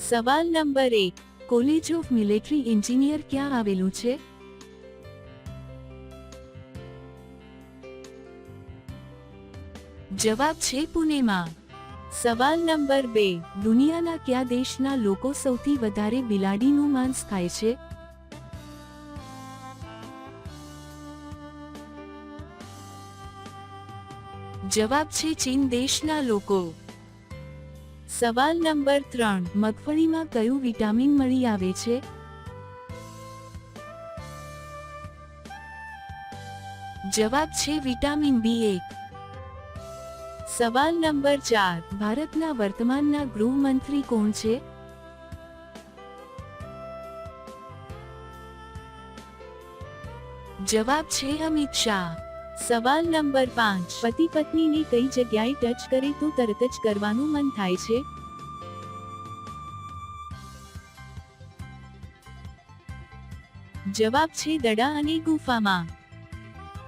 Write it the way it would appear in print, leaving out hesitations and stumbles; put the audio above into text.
સવાલ number 1, college of military engineer ક્યાં આવેલું છે? જવાબ છે પુણેમાં. સવાલ નંબર 2, દુનિયાના કયા દેશના લોકો સૌથી વધારે બિલાડીનું માંસ ખાય છે? જવાબ છે ચીન દેશના લોકો. સવાલ નંબર 3, મગફળીમાં કયું વિટામિન મળી આવે છે? જવાબ છે વિટામિન B1. સવાલ નંબર 4, ભારતના વર્તમાનના ગૃહમંત્રી કોણ છે? જવાબ છે અમિત શાહ. સવાલ નંબર 5, પતિ પત્નીને કઈ જગ્યાએ ટચ કરે તો તરત જ કરવાનું મન થાય છે? જવાબ છે દડા અને ગુફામાં.